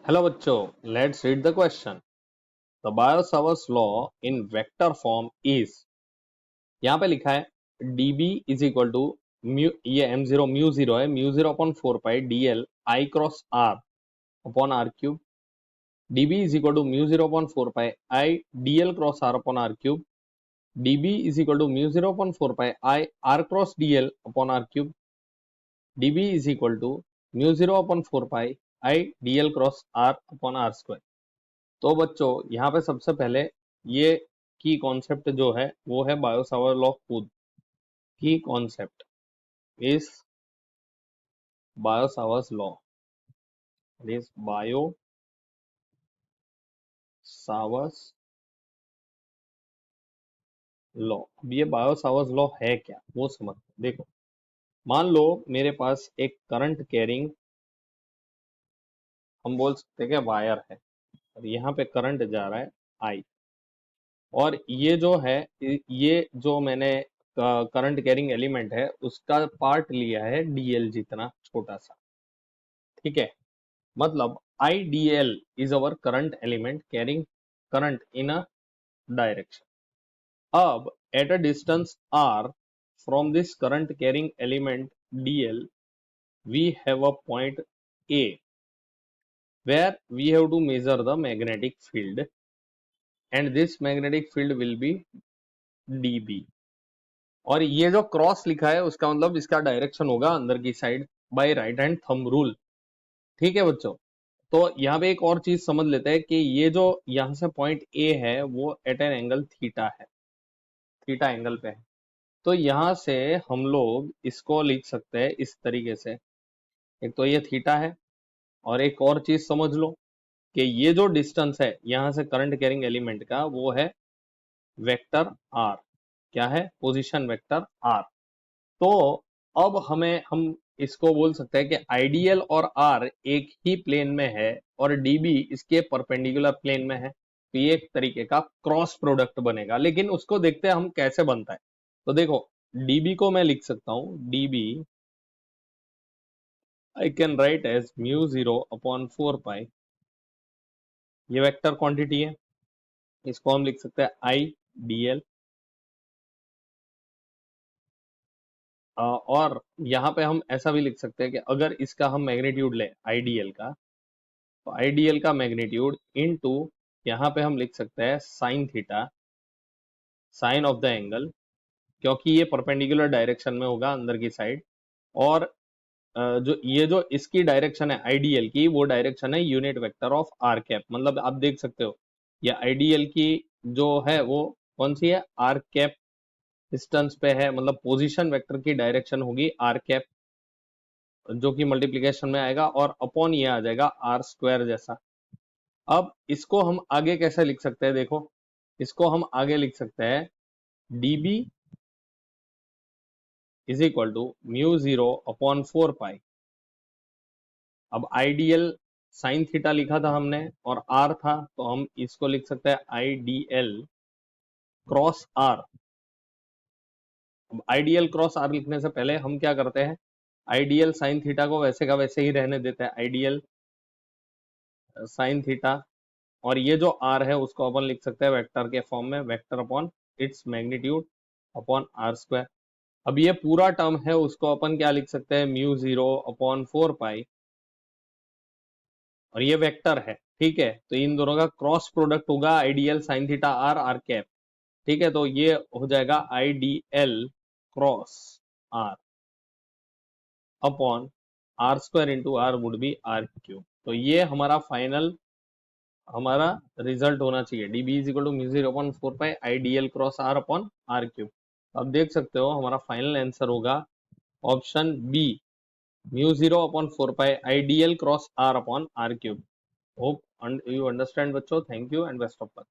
Hello बच्चों, let's read the question. The Biot Savart's law in vector form is. यहाँ पे लिखा है dB is equal to mu, ये m0 म्यू जीरो है, mu zero upon 4 pi dl I cross r upon r cube. dB is equal to mu zero upon 4 pi I dl cross r upon r cube. dB is equal to mu zero upon 4 pi I r cross dl upon r cube. dB is equal to mu zero upon 4 pi I dl cross r upon r square. तो बच्चों यहाँ पे सबसे पहले ये की concept जो है वो है बायोसावर लॉ खुद। की concept is Biot Savart's law, is Biot Savart's law. अब ये बायोसावर्स लॉ है क्या वो समझते हैं। देखो, मान लो मेरे पास एक करंट कैरिंग, हम बोल सकते हैं कि वायर है और यहाँ पे करंट जा रहा है आई, और ये जो है, ये जो मैंने करंट कैरिंग एलिमेंट है उसका पार्ट लिया है डीएल जितना छोटा सा। ठीक है, मतलब IDL is our current element carrying current in a direction. अब at a distance r from this current carrying element DL, we have a point A where we have to measure the magnetic field, and this magnetic field will be dB। और ये जो cross लिखा है उसका मतलब इसका direction होगा अंदर की side by right hand thumb rule. ठीक है बच्चों, तो यहाँ पे एक और चीज समझ लेते हैं कि ये जो यहाँ से पॉइंट ए है वो एट एन एंगल थीटा है, थीटा एंगल पे है। तो यहाँ से हम लोग इसको लिख सकते हैं इस तरीके से। एक तो ये थीटा है, और एक और चीज समझ लो कि ये जो डिस्टेंस है यहाँ से करंट कैरिंग एलिमेंट का वो है वेक्टर आर। क्या है? Position vector R. तो अब हम इसको बोल सकते हैं कि आइडियल और आर एक ही प्लेन में है और डीबी इसके परपेंडिकुलर प्लेन में है, तो ये एक तरीके का क्रॉस प्रोडक्ट बनेगा। लेकिन उसको देखते हैं हम कैसे बनता है। तो देखो, डीबी को मैं लिख सकता हूं, dB I can write as mu zero upon 4 pi, ये वेक्टर क्वांटिटी है, इसको हम लिख सकते हैं आई डीएल। और यहाँ पे हम ऐसा भी लिख सकते हैं कि अगर इसका हम मैग्नीट्यूड ले आईडीएल का, तो आईडीएल का मैग्नीट्यूड इनटू, यहाँ पे हम लिख सकते हैं sine theta, sine of the angle, क्योंकि ये परपेंडिकुलर डायरेक्शन में होगा अंदर की साइड। और जो ये जो इसकी डायरेक्शन है आईडीएल की, वो डायरेक्शन है unit vector of R cap. मतलब आप देख सकते हो ये आईडीएल की जो है वो कौन सी है, आर कैप डिस्टेंस पे है, मतलब पोजीशन वेक्टर की डायरेक्शन होगी आर कैप, जो कि मल्टीप्लीकेशन में आएगा और अपॉन ये आ जाएगा आर स्क्वायर जैसा। अब इसको हम आगे कैसे लिख सकते हैं? देखो, इसको हम आगे लिख सकते हैं dB is equal to mu zero upon 4 pi. अब आईडीएल साइन थीटा लिखा था हमने और आर था, तो हम इसको लिख सकते हैं आईडीएल क्रॉस आर। अब आईडीएल क्रॉस आर लिखने से पहले हम क्या करते हैं, आईडीएल साइन थीटा को वैसे का वैसे ही रहने देते हैं, आईडीएल साइन थीटा। और ये जो आर है उसको अपन लिख सकते हैं वेक्टर के फॉर्म में, vector upon its magnitude upon R square. अब ये पूरा टर्म है उसको अपन क्या लिख सकते हैं, म्यू जीरो अपॉन 4 पाई, और ये वेक्टर है। ठीक है, तो इन दोनों का क्रॉस प्रोडक्ट होगा IDL sine theta R, R cap. ठीक है, तो ये हो जाएगा IDL cross are upon R square into R would be R cube. तो ये हमारा फाइनल, हमारा रिजल्ट होना चाहिए dB is equal to mu zero upon 4 pi IDL cross are upon are cube. अब देख सकते हो हमारा फाइनल आंसर होगा option B, mu zero upon 4 pi IDL cross are upon are cube. Hope you understand बच्चों। Thank you and best of luck.